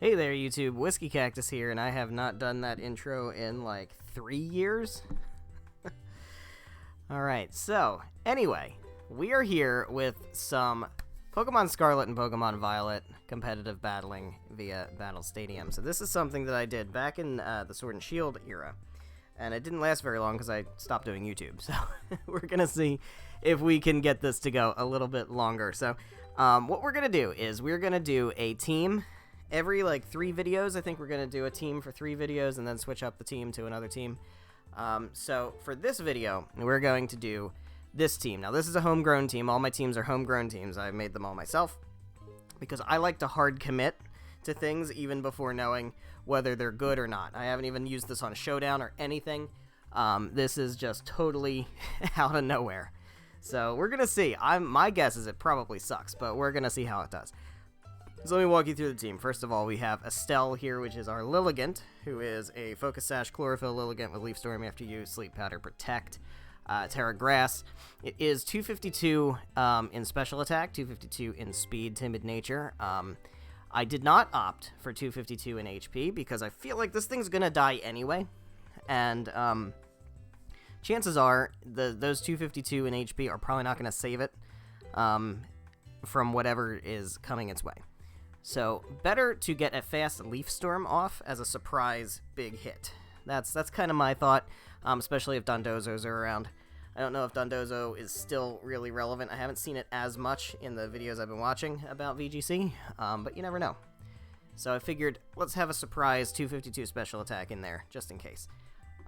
Hey there, YouTube. WhiskeyCactus here, and I have not done that intro in like 3 years. Alright, so, anyway, we are here with some Pokemon Scarlet and Pokemon Violet competitive battling via Battle Stadium. So this is something that I did back in the Sword and Shield era, and it didn't last very long because I stopped doing YouTube. So we're going to see if we can get this to go a little bit longer. So what we're going to do is we're going to do a team. Every, 3 videos, I think we're going to do a team for 3 videos and then switch up the team to another team. So for this video, we're going to do this team. Now, this is a homegrown team. All my teams are homegrown teams. I made them all myself because I like to hard commit to things even before knowing whether they're good or not. I haven't even used this on a showdown or anything. This is just totally out of nowhere. So we're going to see. My guess is it probably sucks, but we're going to see how it does. So let me walk you through the team. First of all, we have Estelle here, which is our Lilligant, who is a Focus Sash Chlorophyll Lilligant with Leaf Storm after you, Sleep Powder, Protect, Terra Grass. It is 252 in Special Attack, 252 in Speed, Timid Nature. I did not opt for 252 in HP because I feel like this thing's going to die anyway. And chances are those 252 in HP are probably not going to save it from whatever is coming its way. So, better to get a fast Leaf Storm off as a surprise big hit. That's kind of my thought, especially if Dondozos are around. I don't know if Dondozo is still really relevant. I haven't seen it as much in the videos I've been watching about VGC, but you never know. So I figured, let's have a surprise 252 special attack in there, just in case.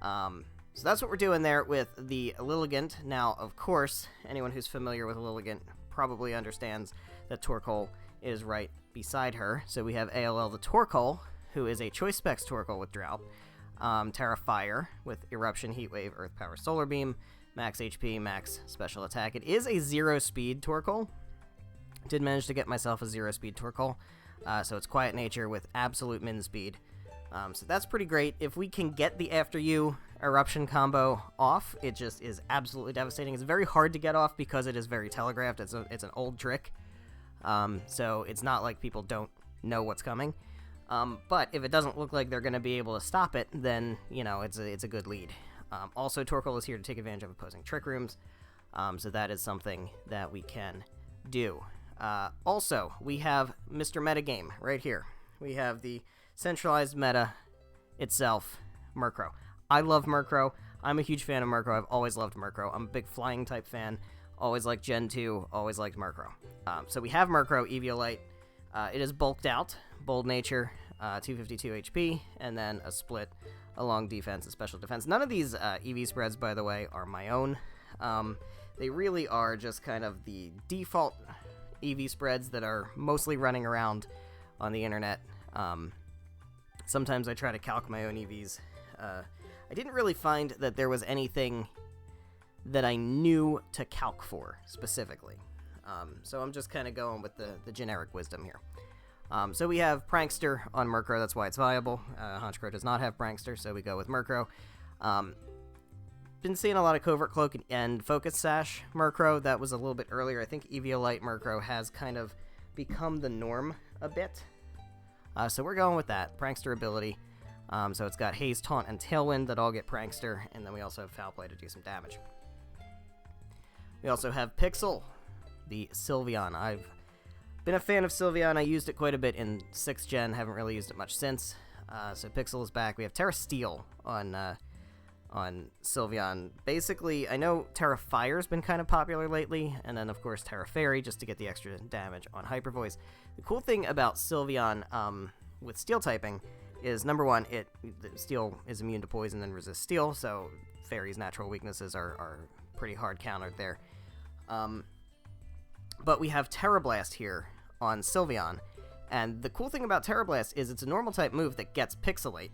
So that's what we're doing there with the Lilligant. Now, of course, anyone who's familiar with Lilligant probably understands that Torkoal is right beside her. So we have ALL the Torkoal, who is a Choice Specs Torkoal with Drought, Terra Fire with Eruption, Heat Wave, Earth Power, Solar Beam, Max HP, Max Special Attack. It is a 0-speed Torkoal. Did manage to get myself a 0-speed Torkoal, so it's Quiet Nature with absolute min speed. So that's pretty great. If we can get the After You Eruption combo off, it just is absolutely devastating. It's very hard to get off because it is very telegraphed. It's an old trick. So it's not like people don't know what's coming. But if it doesn't look like they're going to be able to stop it, then, it's a good lead. Also, Torkoal is here to take advantage of opposing Trick Rooms, so that is something that we can do. Also, we have Mr. Metagame right here. We have the centralized meta itself, Murkrow. I love Murkrow. I'm a huge fan of Murkrow. I've always loved Murkrow. I'm a big flying type fan. Always liked Gen 2, always liked Murkrow. So we have Murkrow, Eviolite. It is bulked out, Bold Nature, 252 HP, and then a split along defense and special defense. None of these EV spreads, by the way, are my own. They really are just kind of the default EV spreads that are mostly running around on the internet. Sometimes I try to calc my own EVs. I didn't really find that there was anything that I knew to calc for specifically. So I'm just kind of going with the generic wisdom here. So we have Prankster on Murkrow, that's why it's viable. Honchkrow does not have Prankster, so we go with Murkrow. Been seeing a lot of Covert Cloak and Focus Sash Murkrow. That was a little bit earlier. I think Eviolite Murkrow has kind of become the norm a bit. So we're going with that. Prankster ability. So it's got Haze, Taunt, and Tailwind that all get Prankster, and then we also have Foul Play to do some damage. We also have Pixel, the Sylveon. I've been a fan of Sylveon. I used it quite a bit in 6th Gen, haven't really used it much since. So Pixel is back. We have Terra Steel on Sylveon. Basically, I know Terra Fire's been kind of popular lately, and then of course Terra Fairy just to get the extra damage on Hyper Voice. The cool thing about Sylveon with Steel typing is, number one, Steel is immune to poison and resists Steel, so Fairy's natural weaknesses are pretty hard countered there. But we have Terra Blast here on Sylveon, and the cool thing about Terra Blast is it's a normal type move that gets Pixelate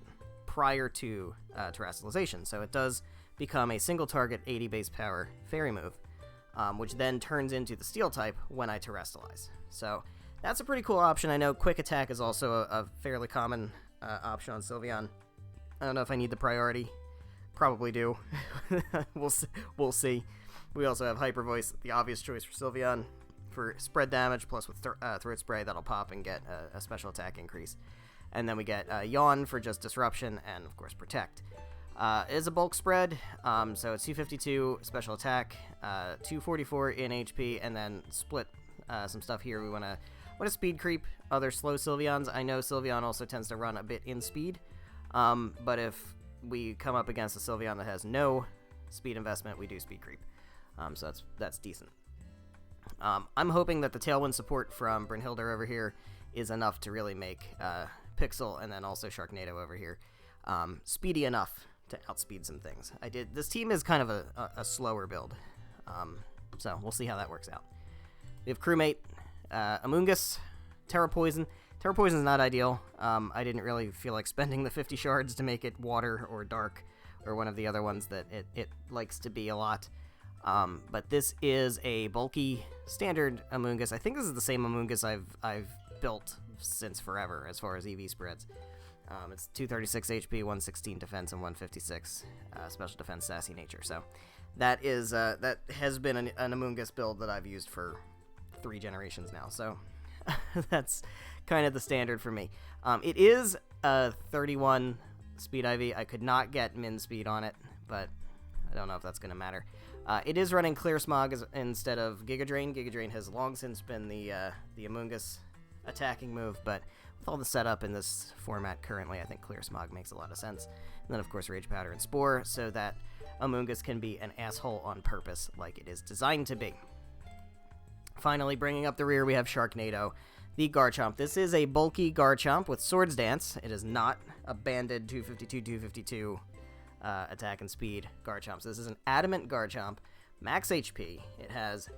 prior to Terastallization, so it does become a single target 80 base power Fairy move, which then turns into the Steel type when I Terastallize. So that's a pretty cool option. I know Quick Attack is also a fairly common option on Sylveon. I don't know if I need the priority. Probably do. We'll see. We also have Hyper Voice, the obvious choice for Sylveon, for spread damage, plus with Throat Spray that'll pop and get a special attack increase. And then we get Yawn for just Disruption, and of course Protect. It is a bulk spread, so it's 252 special attack, 244 in HP, and then split some stuff here. We want to speed creep other slow Sylveons. I know Sylveon also tends to run a bit in speed, but if we come up against a Sylveon that has no speed investment, we do speed creep. So that's decent. I'm hoping that the Tailwind support from Brynhildr over here is enough to really make Pixel and then also Sharknado over here speedy enough to outspeed some things. This team is kind of a slower build, so we'll see how that works out. We have Crewmate, Amoonguss, Terra Poison. Terra Poison is not ideal. I didn't really feel like spending the 50 shards to make it Water or Dark or one of the other ones that it likes to be a lot. But this is a bulky standard Amoonguss. I think this is the same Amoonguss I've built since forever as far as EV spreads. It's 236 HP, 116 defense, and 156 special defense, sassy nature. So that has been an Amoonguss build that I've used for 3 generations now. So that's kind of the standard for me. It is a 31 speed IV. I could not get min speed on it, but I don't know if that's going to matter. It is running Clear Smog instead of Giga Drain. Giga Drain has long since been the Amoonguss attacking move, but with all the setup in this format currently, I think Clear Smog makes a lot of sense. And then, of course, Rage Powder and Spore, so that Amoonguss can be an asshole on purpose like it is designed to be. Finally, bringing up the rear, we have Sharknado, the Garchomp. This is a bulky Garchomp with Swords Dance. It is not a banded 252 attack and speed Garchomp. So this is an adamant Garchomp, max HP. It has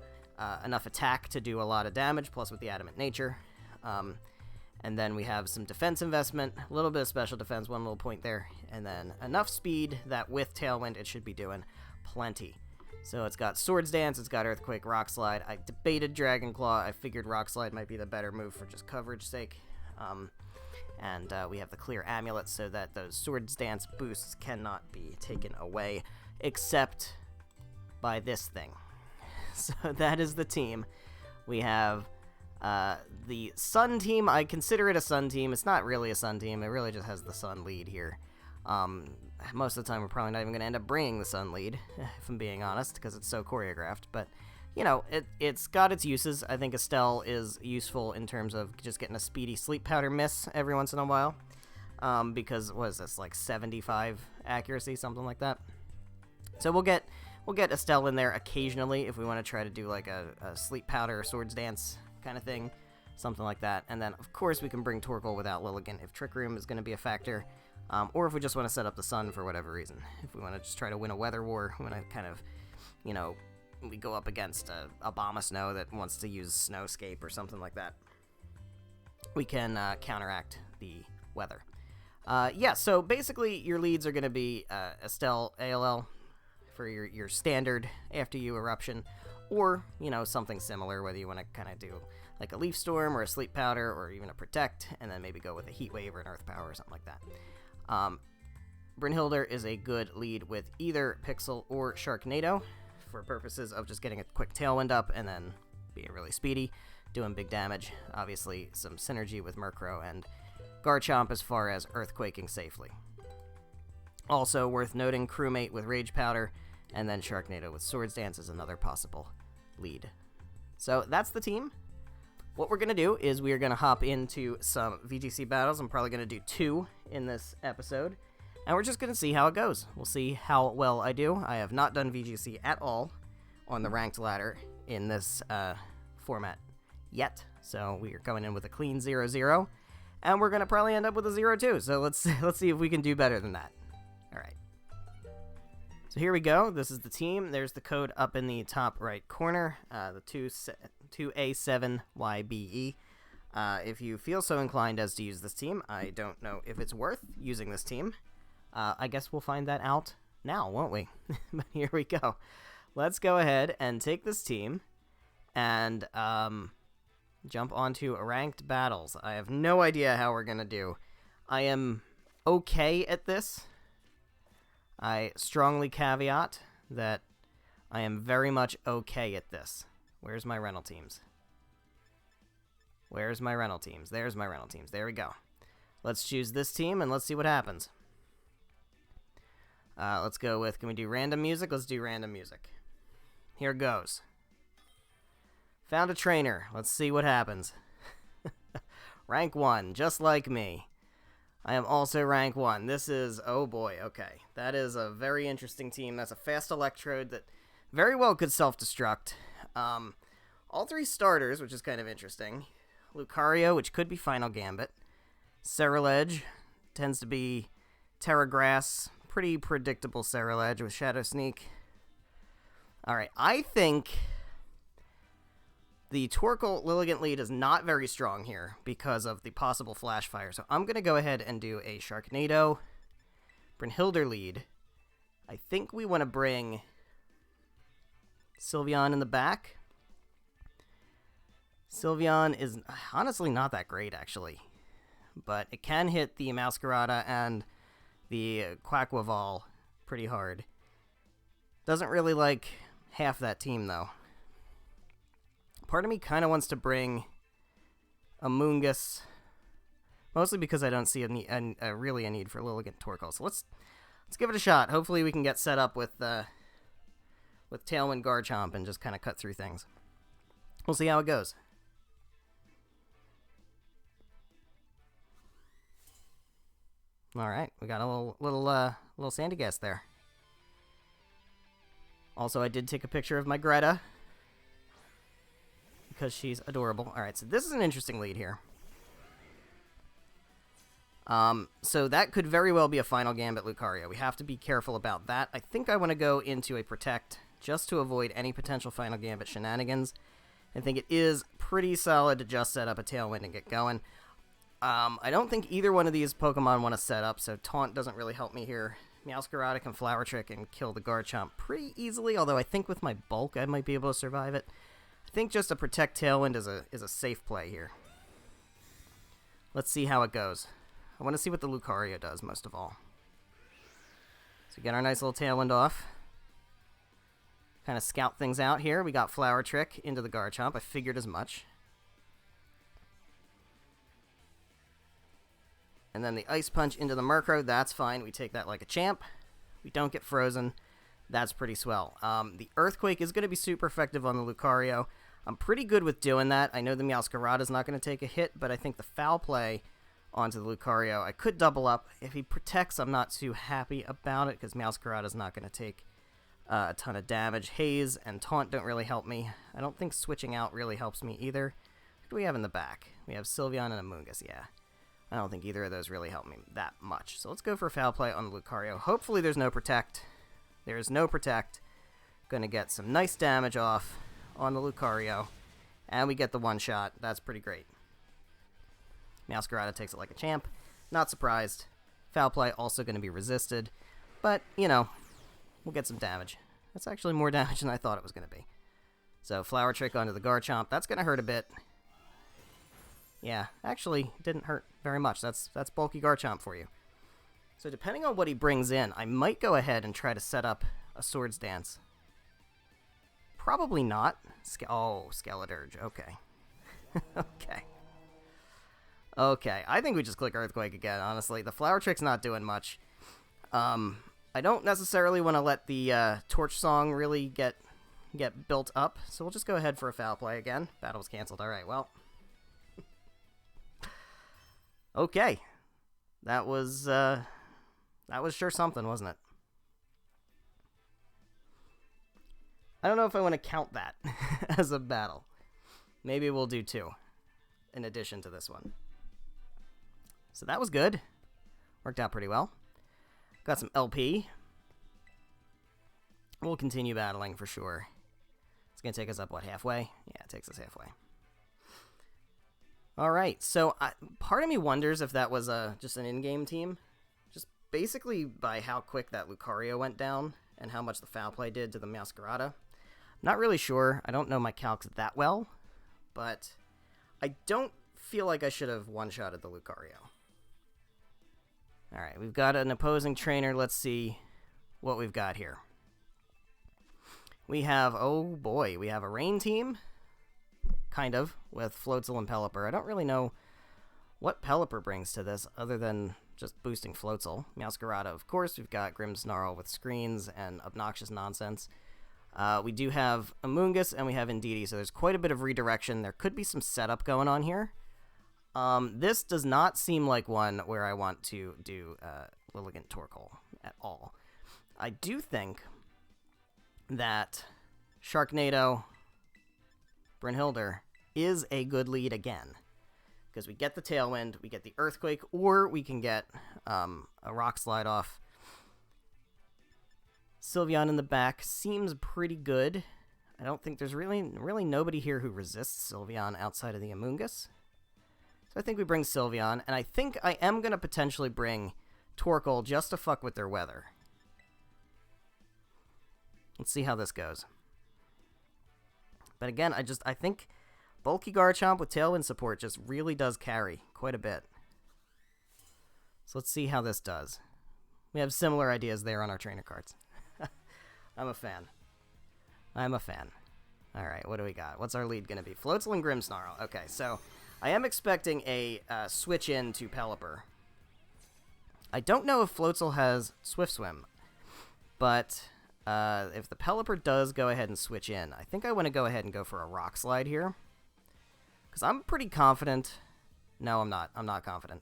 enough attack to do a lot of damage, plus with the adamant nature. And then we have some defense investment, a little bit of special defense, one little point there, and then enough speed that with Tailwind it should be doing plenty. So it's got Swords Dance, it's got Earthquake, Rock Slide. I debated Dragon Claw. I figured Rock Slide might be the better move for just coverage sake. And we have the Clear Amulet so that those Swords Dance boosts cannot be taken away, except by this thing. So that is the team. We have the Sun team. I consider it a Sun team. It's not really a Sun team. It really just has the Sun lead here. Most of the time, we're probably not even going to end up bringing the Sun lead, if I'm being honest, because it's so choreographed. But, you know, it's got its uses. I think Estelle is useful in terms of just getting a speedy Sleep Powder miss every once in a while. Because, what is this, like 75 accuracy, something like that? So we'll get Estelle in there occasionally if we want to try to do like a Sleep Powder Swords Dance kind of thing, something like that. And then, of course, we can bring Torkoal without Lilligant if Trick Room is going to be a factor. Or if we just want to set up the Sun for whatever reason. If we want to just try to win a weather war, we want to kind of, you know, we go up against a Abomasnow that wants to use Snowscape or something like that. We can counteract the weather. Yeah, so basically your leads are going to be Estelle ALL for your standard after you Eruption, or, you know, something similar, whether you want to kind of do like a Leaf Storm or a Sleep Powder or even a Protect, and then maybe go with a Heat Wave or an Earth Power or something like that. Brynhildr is a good lead with either Pixel or Sharknado for purposes of just getting a quick Tailwind up and then being really speedy, doing big damage. Obviously, some synergy with Murkrow and Garchomp as far as Earthquaking safely. Also worth noting, Crewmate with Rage Powder, and then Sharknado with Swords Dance is another possible lead. So that's the team. What we're going to do is we are going to hop into some VGC battles. I'm probably going to do 2 in this episode, and we're just going to see how it goes. We'll see how well I do. I have not done VGC at all on the ranked ladder in this format yet, so we are going in with a clean 0-0, and we're going to probably end up with a 0-2, so let's see if we can do better than that. All right. So here we go. This is the team. There's the code up in the top right corner, the 2A7YBE. If you feel so inclined as to use this team, I don't know if it's worth using this team. I guess we'll find that out now, won't we? But here we go. Let's go ahead and take this team and jump onto ranked battles. I have no idea how we're going to do. I am okay at this. I strongly caveat that I am very much okay at this. Where's my rental teams? Where's my rental teams? There's my rental teams. There we go. Let's choose this team, and let's see what happens. Let's go with, can we do random music? Let's do random music. Here goes. Found a trainer. Let's see what happens. Rank 1, just like me. I am also rank 1. This is, oh boy, okay. That is a very interesting team. That's a fast Electrode that very well could self-destruct. All 3 starters, which is kind of interesting. Lucario, which could be Final Gambit. Ceruledge, tends to be Terra Grass. Pretty predictable Ceruledge with Shadow Sneak. Alright, I think the Torkoal Lilligant lead is not very strong here because of the possible Flash Fire. So I'm going to go ahead and do a Sharknado, Brynhilder lead. I think we want to bring Sylveon in the back. Sylveon is honestly not that great, actually. But it can hit the Masquerada and the Quaquaval pretty hard. Doesn't really like half that team, though. Part of me kind of wants to bring a Moongus, mostly because I don't see really a need for Lilligant Torkoal. So let's give it a shot. Hopefully we can get set up with Tailwind Garchomp and just kind of cut through things. We'll see how it goes. All right, we got a little Sandygast there. Also, I did take a picture of my Greta because she's adorable. All right, so this is an interesting lead here. So that could very well be a Final Gambit Lucario. We have to be careful about that. I think I want to go into a Protect just to avoid any potential Final Gambit shenanigans. I think it is pretty solid to just set up a Tailwind and get going. I don't think either one of these Pokemon want to set up, so Taunt doesn't really help me here. Meowscarada can Flower Trick and kill the Garchomp pretty easily, although I think with my bulk I might be able to survive it. I think just a Protect Tailwind is a safe play here. Let's see how it goes. I want to see what the Lucario does, most of all. So get our nice little Tailwind off. Kind of scout things out here. We got Flower Trick into the Garchomp. I figured as much. And then the Ice Punch into the Murkrow. That's fine. We take that like a champ. We don't get frozen. That's pretty swell. The Earthquake is going to be super effective on the Lucario. I'm pretty good with doing that. I know the Meowscarada is not going to take a hit, but I think the Foul Play onto the Lucario, I could double up. If he protects, I'm not too happy about it because Meowscarada is not going to take a ton of damage. Haze and Taunt don't really help me. I don't think switching out really helps me either. What do we have in the back? We have Sylveon and a Moongus, yeah. I don't think either of those really help me that much. So let's go for Foul Play on the Lucario. Hopefully there's no Protect. There is no Protect. Gonna get some nice damage off on the Lucario. And we get the one shot. That's pretty great. Meowscarada takes it like a champ. Not surprised. Foul Play also going to be resisted. But, you know, we'll get some damage. That's actually more damage than I thought it was going to be. So, Flower Trick onto the Garchomp. That's going to hurt a bit. Yeah, actually, didn't hurt very much. That's bulky Garchomp for you. So, depending on what he brings in, I might go ahead and try to set up a Swords Dance. Probably not. Skeledirge. Okay. Okay. Okay, I think we just click Earthquake again, honestly. The Flower Trick's not doing much. I don't necessarily want to let the Torch Song really get built up, so we'll just go ahead for a Foul Play again. Battle was canceled. Alright, well. Okay. That was sure something, wasn't it? I don't know if I want to count that as a battle. Maybe we'll do 2 in addition to this one. So that was good. Worked out pretty well. Got some LP. We'll continue battling for sure. It's going to take us up, what, halfway? Yeah, it takes us halfway. Alright, so part of me wonders if that was just an in-game team. Just basically by how quick that Lucario went down and how much the Foul Play did to the Meowscarada. Not really sure. I don't know my calcs that well, but I don't feel like I should have one-shotted the Lucario. Alright, we've got an opposing trainer. Let's see what we've got here. We have, oh boy, we have a Rain team, kind of, with Floatzel and Pelipper. I don't really know what Pelipper brings to this other than just boosting Floatzel. Meowscarada, of course. We've got Grimmsnarl with screens and obnoxious nonsense. We do have Amoonguss and we have Indeedee, so there's quite a bit of redirection. There could be some setup going on here. This does not seem like one where I want to do Lilligant Torkoal at all. I do think that Sharknado, Brynhildr is a good lead again. Because we get the Tailwind, we get the Earthquake, or we can get a Rock Slide off. Sylveon in the back seems pretty good. I don't think there's really nobody here who resists Sylveon outside of the Amoonguss. So I think we bring Sylveon, and I think I am going to potentially bring Torkoal just to fuck with their weather. Let's see how this goes. But again, I think bulky Garchomp with Tailwind support just really does carry quite a bit. So let's see how this does. We have similar ideas there on our trainer cards. I'm a fan. I'm a fan. Alright, what do we got? What's our lead going to be? Floatzel and Grimmsnarl. Okay, so I am expecting a switch in to Pelipper. I don't know if Floatzel has Swift Swim, but if the Pelipper does go ahead and switch in, I think I want to go ahead and go for a Rock Slide here. Because I'm pretty confident. No, I'm not. I'm not confident.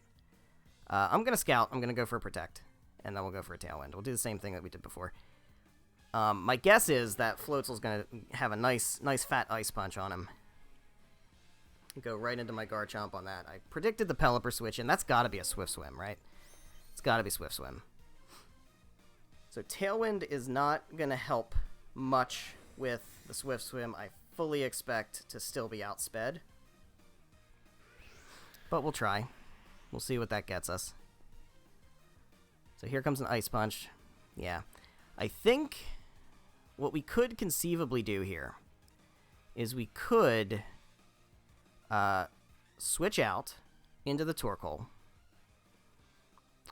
I'm going to Scout. I'm going to go for a Protect. And then we'll go for a Tailwind. We'll do the same thing that we did before. My guess is that Floatzel's going to have a nice fat Ice Punch on him. Go right into my Garchomp on that. I predicted the Pelipper switch, and that's got to be a Swift Swim, right? It's got to be Swift Swim. So Tailwind is not going to help much with the Swift Swim. I fully expect to still be outsped. But we'll try. We'll see what that gets us. So here comes an Ice Punch. Yeah. I think what we could conceivably do here is we could switch out into the Torkoal.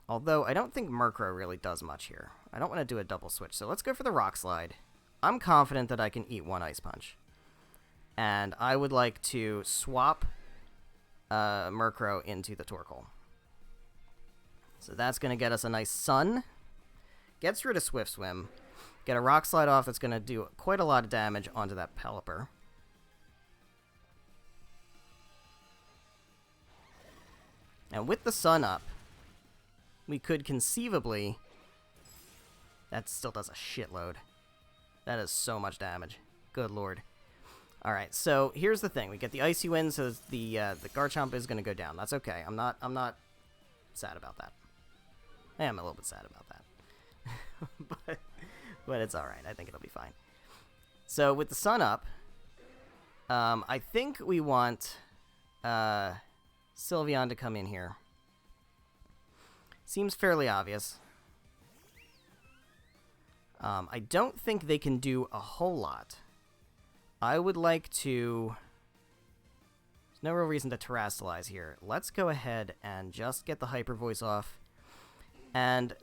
Although I don't think Murkrow really does much here. I don't want to do a double switch. So let's go for the Rock Slide. I'm confident that I can eat one Ice Punch. And I would like to swap Murkrow into the Torkoal. So that's going to get us a nice Sun. Gets rid of Swift Swim. Get a Rock Slide off that's going to do quite a lot of damage onto that Pelipper. And with the Sun up, we could conceivably... That still does a shitload. That is so much damage. Good lord. Alright, so here's the thing. We get the Icy Wind, so the Garchomp is going to go down. That's okay. I'm not sad about that. I am a little bit sad about that. but it's alright. I think it'll be fine. So with the Sun up, I think we want Sylveon to come in here. Seems fairly obvious. I don't think they can do a whole lot. I would like to... There's no real reason to Terrastalize here. Let's go ahead and just get the Hyper Voice off. And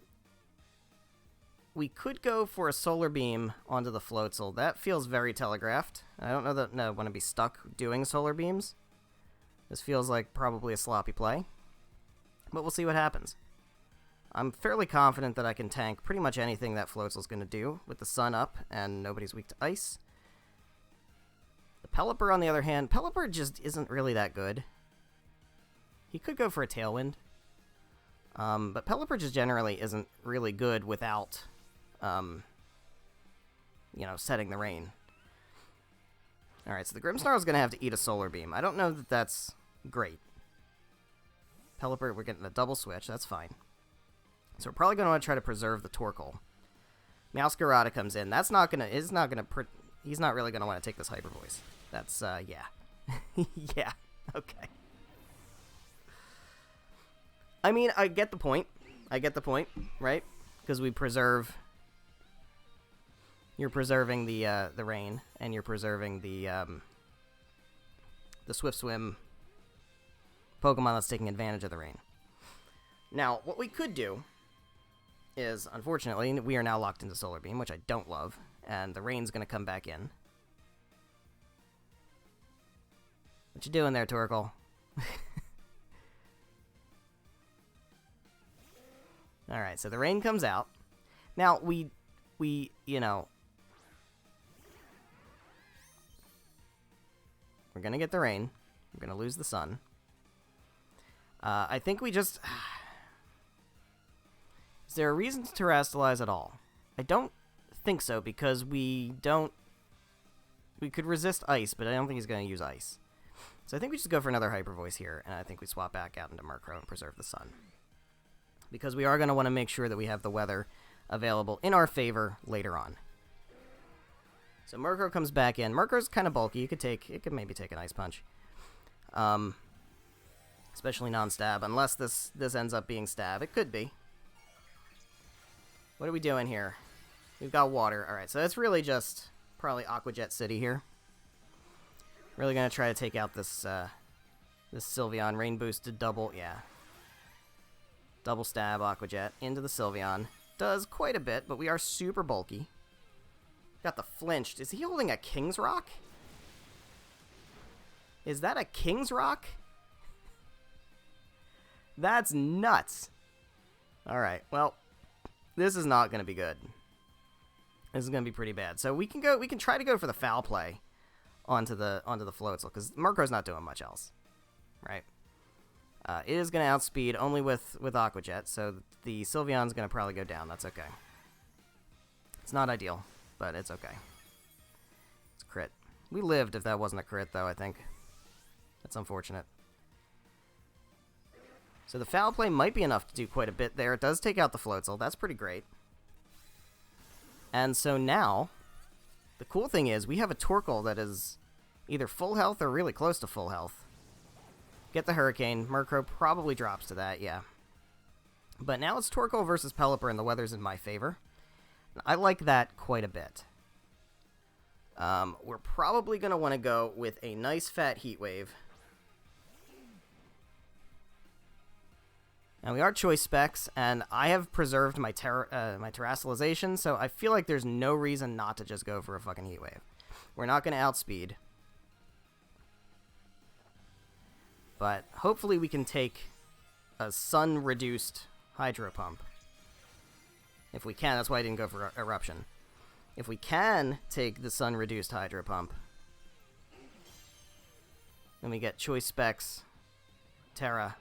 we could go for a Solar Beam onto the Floatzel. That feels very telegraphed. I don't know that I want to be stuck doing Solar Beams. This feels like probably a sloppy play. But we'll see what happens. I'm fairly confident that I can tank pretty much anything that Floatzel's going to do with the Sun up and nobody's weak to Ice. The Pelipper, on the other hand, Pelipper just isn't really that good. He could go for a Tailwind. But Pelipper just generally isn't really good without, setting the rain. Alright, so the Grimmsnarl's going to have to eat a Solar Beam. I don't know that that's great. Pelipper, we're getting a double switch. That's fine. So we're probably going to want to try to preserve the Torkoal. Meowscarada comes in. He's not really going to want to take this Hyper Voice. That's, yeah. Yeah, okay. I mean, I get the point. Right? Because we preserve... You're preserving the rain, and you're preserving the Swift Swim Pokemon that's taking advantage of the rain. Now, what we could do is, unfortunately, we are now locked into Solar Beam, which I don't love, and the rain's going to come back in. What you doing there, Torkoal? Alright, so the rain comes out. Now, we, you know... We're gonna get the rain. We're gonna lose the sun. I think we just... Is there a reason to terrestrialize at all? I don't think so, because we don't... We could resist ice, but I don't think he's going to use ice. So I think we just go for another Hyper Voice here, and I think we swap back out into Murkrow and preserve the sun. Because we are going to want to make sure that we have the weather available in our favor later on. So Murkrow comes back in. Murkrow's kind of bulky. It could maybe take an Ice Punch. Especially non-stab, unless this ends up being stab. It could be. What are we doing here? We've got water. Alright, so that's really just probably Aqua Jet City here. Really gonna try to take out this this Sylveon. Rain boosted double, yeah. Double stab Aqua Jet into the Sylveon. Does quite a bit, but we are super bulky. Got the flinched. Is he holding a King's Rock? Is that a King's Rock? That's nuts. Alright, well, this is not going to be good. This is going to be pretty bad. So we can try to go for the foul play onto the Floatzel, because Murkrow's not doing much else. Right? It is going to outspeed only with Aqua Jet, so the Sylveon's going to probably go down. That's okay. It's not ideal, but it's okay. It's a crit. We lived if that wasn't a crit, though, I think. That's unfortunate. So the foul play might be enough to do quite a bit there. It does take out the Floatzel. That's pretty great. And so now, the cool thing is we have a Torkoal that is either full health or really close to full health. Get the Hurricane. Murkrow probably drops to that, yeah. But now it's Torkoal versus Pelipper, and the weather's in my favor. I like that quite a bit. We're probably going to want to go with a nice fat Heat Wave. And we are choice specs, and I have preserved my my terrestrialization, so I feel like there's no reason not to just go for a fucking Heat Wave. We're not going to outspeed. But hopefully we can take a sun-reduced Hydro Pump. If we can, that's why I didn't go for Eruption. If we can take the sun-reduced Hydro Pump, then we get choice specs, Terra.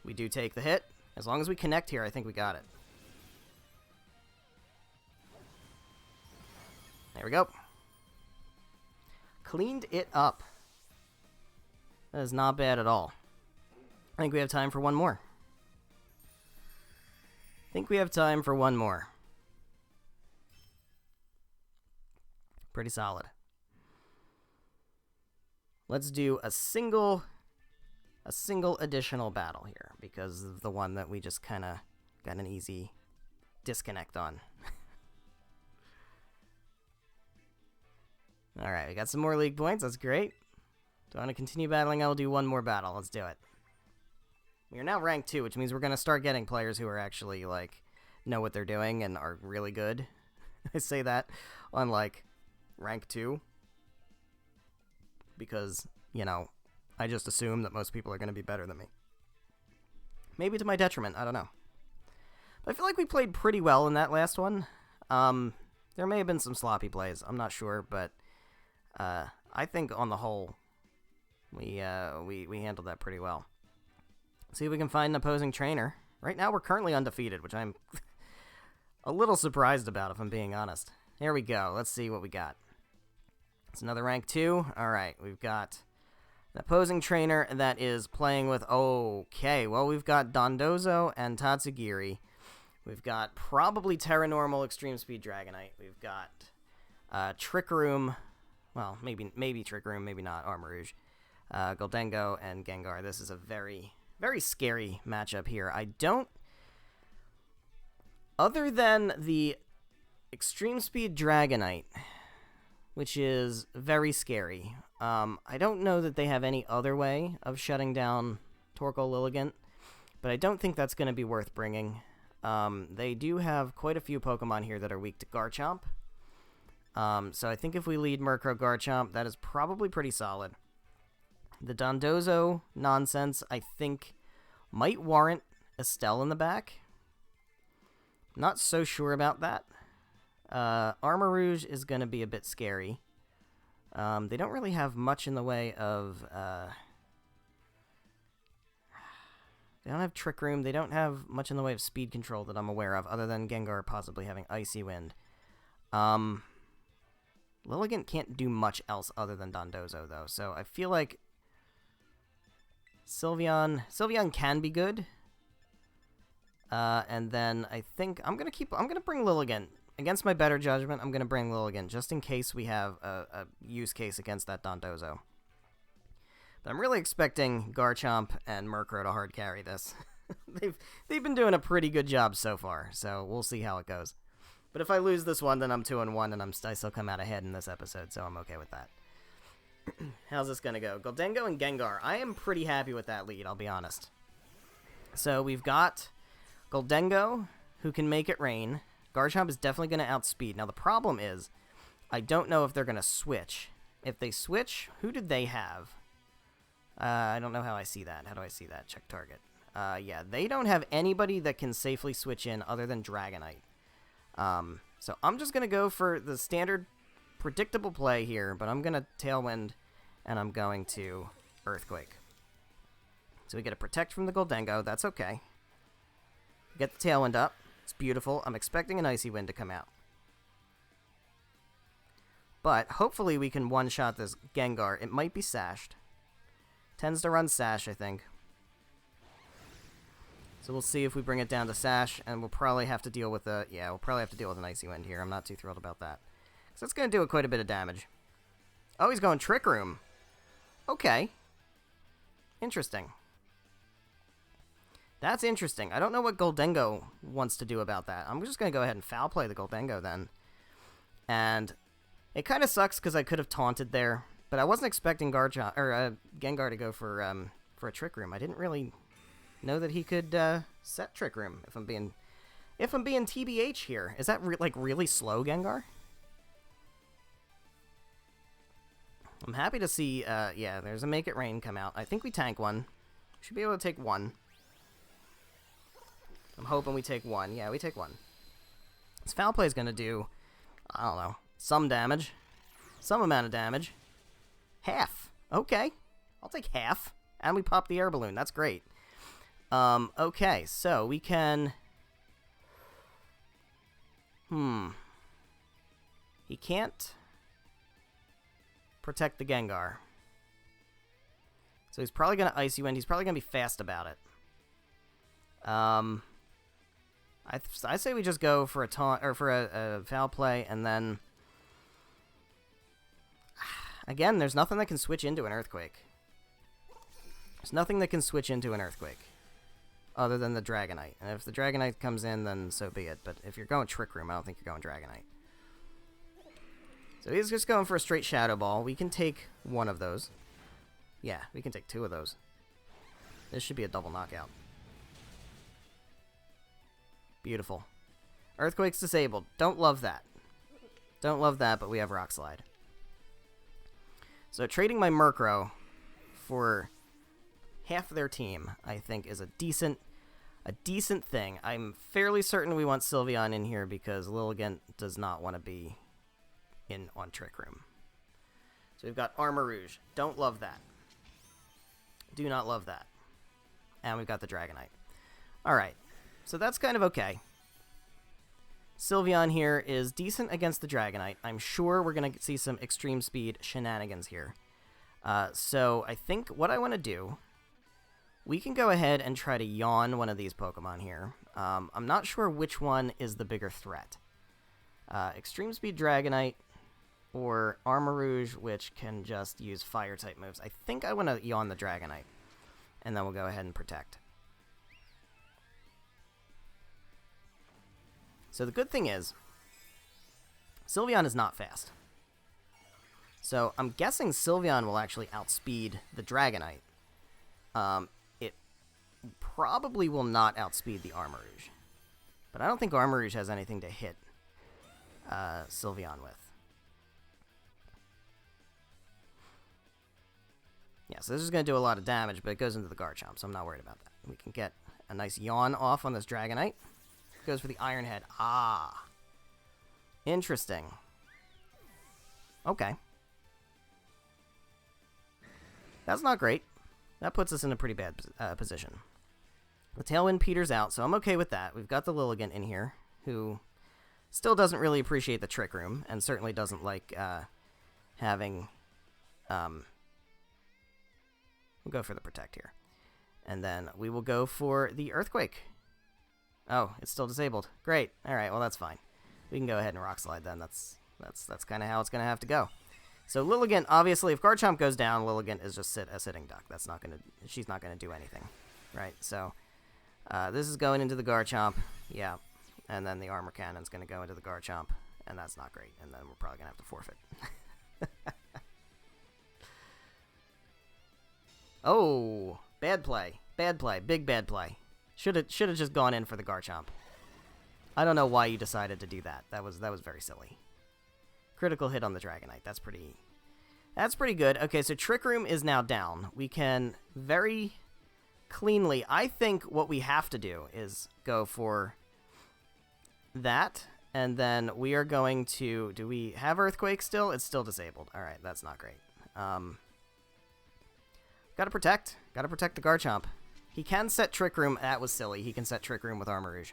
We do take the hit. As long as we connect here, I think we got it. There we go. Cleaned it up. That is not bad at all. I think we have time for one more. Pretty solid. Let's do a single additional battle here, because of the one that we just kind of got an easy disconnect on. Alright, we got some more league points. That's great. Do I want to continue battling? I will do one more battle. Let's do it. We are now rank 2, which means we're going to start getting players who are actually, like, know what they're doing and are really good. I say that on, like, rank 2. Because, you know, I just assume that most people are going to be better than me. Maybe to my detriment, I don't know. But I feel like we played pretty well in that last one. There may have been some sloppy plays, I'm not sure, but I think on the whole, we handled that pretty well. See if we can find an opposing trainer. Right now we're currently undefeated, which I'm a little surprised about, if I'm being honest. Here we go, let's see what we got. It's another rank 2. Alright, we've got an opposing trainer that is playing with... Okay, well, we've got Dondozo and Tatsugiri. We've got probably Terranormal, Extreme Speed Dragonite. We've got Trick Room. Well, maybe Trick Room, maybe not. Armarouge. Goldengo and Gengar. This is a very, very scary matchup here. I don't... Other than the Extreme Speed Dragonite, which is very scary, I don't know that they have any other way of shutting down Torkoal Lilligant, but I don't think that's going to be worth bringing. They do have quite a few Pokemon here that are weak to Garchomp. So I think if we lead Murkrow Garchomp, that is probably pretty solid. The Dondozo nonsense, I think, might warrant Estelle in the back. Not so sure about that. Armor Rouge is going to be a bit scary. They don't really have much in the way of... they don't have Trick Room. They don't have much in the way of speed control that I'm aware of, other than Gengar possibly having Icy Wind. Lilligant can't do much else other than Dondozo, though, so I feel like Sylveon can be good. And then I think I'm gonna bring Lilligant. Against my better judgment, I'm gonna bring Lilligant, just in case we have a use case against that Dondozo. But I'm really expecting Garchomp and Murkrow to hard carry this. They've been doing a pretty good job so far, so we'll see how it goes. But if I lose this one, then I'm 2-1, and I still come out ahead in this episode, so I'm okay with that. How's this gonna go? Goldengo and Gengar. I am pretty happy with that lead, I'll be honest. So we've got Goldengo, who can make it rain. Garchomp is definitely going to outspeed. Now, the problem is, I don't know if they're going to switch. If they switch, who did they have? I don't know how I see that. How do I see that? Check target. Yeah, they don't have anybody that can safely switch in other than Dragonite. So I'm just going to go for the standard predictable play here, but I'm going to Tailwind, and I'm going to Earthquake. So we get a Protect from the Goldengo. That's okay. Get the Tailwind up. It's beautiful. I'm expecting an Icy Wind to come out. But hopefully we can one-shot this Gengar. It might be Sashed. Tends to run Sash, I think. So we'll see if we bring it down to Sash, and we'll probably have to deal with a... Yeah, we'll probably have to deal with an Icy Wind here. I'm not too thrilled about that. So it's going to do quite a bit of damage. Oh, he's going Trick Room. Okay. Interesting. That's interesting. I don't know what Goldengo wants to do about that. I'm just going to go ahead and foul play the Goldengo then. And it kind of sucks because I could have taunted there, but I wasn't expecting Gengar to go for a Trick Room. I didn't really know that he could set Trick Room. If I'm being TBH here, is that really slow, Gengar? I'm happy to see. Yeah, there's a Make It Rain come out. I think we tank one. Should be able to take one. I'm hoping we take one. Yeah, we take one. This Foul Play is going to do, I don't know, some damage. Some amount of damage. Half. Okay. I'll take half. And we pop the air balloon. That's great. Okay, so we can... He can't protect the Gengar. So he's probably going to Icy Wind. He's probably going to be fast about it. I say we just go for a taunt or for a foul play, and then again, there's nothing that can switch into an Earthquake. There's nothing that can switch into an Earthquake other than the Dragonite. And if the Dragonite comes in, then so be it. But if you're going Trick Room, I don't think you're going Dragonite. So he's just going for a straight Shadow Ball. We can take one of those. Yeah, we can take two of those. This should be a double knockout. Beautiful. Earthquake's disabled. Don't love that. Don't love that, but we have Rock Slide. So trading my Murkrow for half their team, I think, is a decent thing. I'm fairly certain we want Sylveon in here because Lilligant does not want to be in on Trick Room. So we've got Armor Rouge. Don't love that. Do not love that. And we've got the Dragonite. Alright. So that's kind of okay. Sylveon here is decent against the Dragonite. I'm sure we're going to see some extreme speed shenanigans here. So I think what I want to do, we can go ahead and try to yawn one of these Pokemon here. I'm not sure which one is the bigger threat. Extreme Speed Dragonite or Armor Rouge, which can just use Fire-type moves. I think I want to yawn the Dragonite, and then we'll go ahead and protect. So the good thing is, Sylveon is not fast. So I'm guessing Sylveon will actually outspeed the Dragonite. It probably will not outspeed the Armor Rouge. But I don't think Armor Rouge has anything to hit Sylveon with. Yeah, so this is going to do a lot of damage, but it goes into the Garchomp, so I'm not worried about that. We can get a nice yawn off on this Dragonite. Goes for the Iron Head. Ah. Interesting. Okay. That's not great. That puts us in a pretty bad position. The Tailwind peters out, so I'm okay with that. We've got the Lilligant in here, who still doesn't really appreciate the Trick Room, and certainly doesn't like having... we'll go for the Protect here. And then we will go for the Earthquake. Oh, it's still disabled. Great. Alright, well that's fine. We can go ahead and Rock Slide then. That's kind of how it's going to have to go. So Lilligant, obviously, if Garchomp goes down, Lilligant is just a sitting duck. That's not gonna. She's not gonna do anything, right? So this is going into the Garchomp, yeah, and then the Armor Cannon's gonna go into the Garchomp, and that's not great. And then we're probably gonna have to forfeit. Oh, bad play, big bad play. Should have just gone in for the Garchomp. I don't know why you decided to do that. That was very silly. Critical hit on the Dragonite. That's pretty good. Okay, so Trick Room is now down. We can very cleanly... I think what we have to do is go for that, and then we are going to... Do we have Earthquake still? It's still disabled. Alright, that's not great. Gotta protect. Gotta protect the Garchomp. He can set Trick Room. That was silly. He can set Trick Room with Armor Rouge.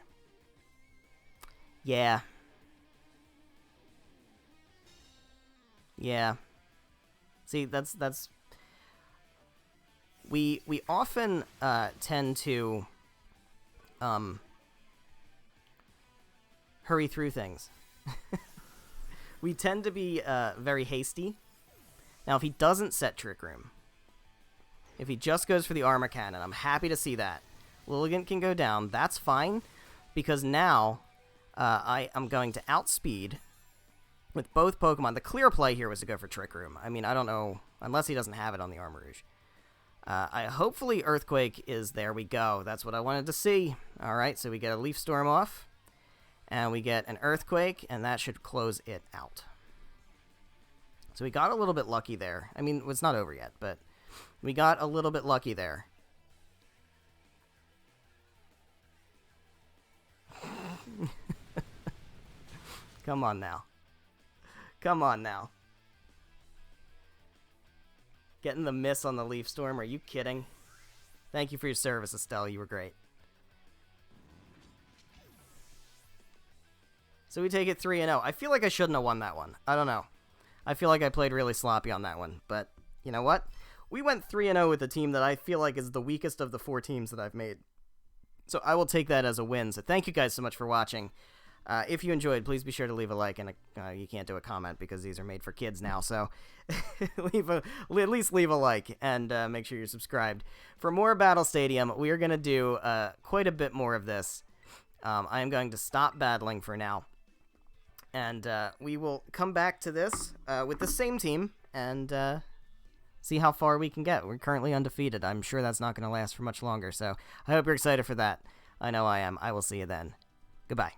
Yeah. Yeah. See, that's we often tend to hurry through things. We tend to be very hasty. Now, if he doesn't set Trick Room, if he just goes for the Armor Cannon, I'm happy to see that. Lilligant can go down. That's fine, because now I am going to outspeed with both Pokemon. The clear play here was to go for Trick Room. I mean, I don't know, unless he doesn't have it on the Armor Rouge. Hopefully Earthquake is there. We go. That's what I wanted to see. Alright, so we get a Leaf Storm off, and we get an Earthquake, and that should close it out. So we got a little bit lucky there. I mean, it's not over yet, but we got a little bit lucky there. Come on now. Come on now. Getting the miss on the Leaf Storm, are you kidding? Thank you for your service, Estelle, you were great. So we take it 3-0. I feel like I shouldn't have won that one. I don't know. I feel like I played really sloppy on that one, but you know what? We went 3-0 with a team that I feel like is the weakest of the 4 teams that I've made. So I will take that as a win. So thank you guys so much for watching. If you enjoyed, please be sure to leave a like, and you can't do a comment because these are made for kids now, so at least leave a like, and make sure you're subscribed. For more Battle Stadium, we are going to do quite a bit more of this. I am going to stop battling for now, and we will come back to this with the same team, and see how far we can get. We're currently undefeated. I'm sure that's not going to last for much longer, so I hope you're excited for that. I know I am. I will see you then. Goodbye.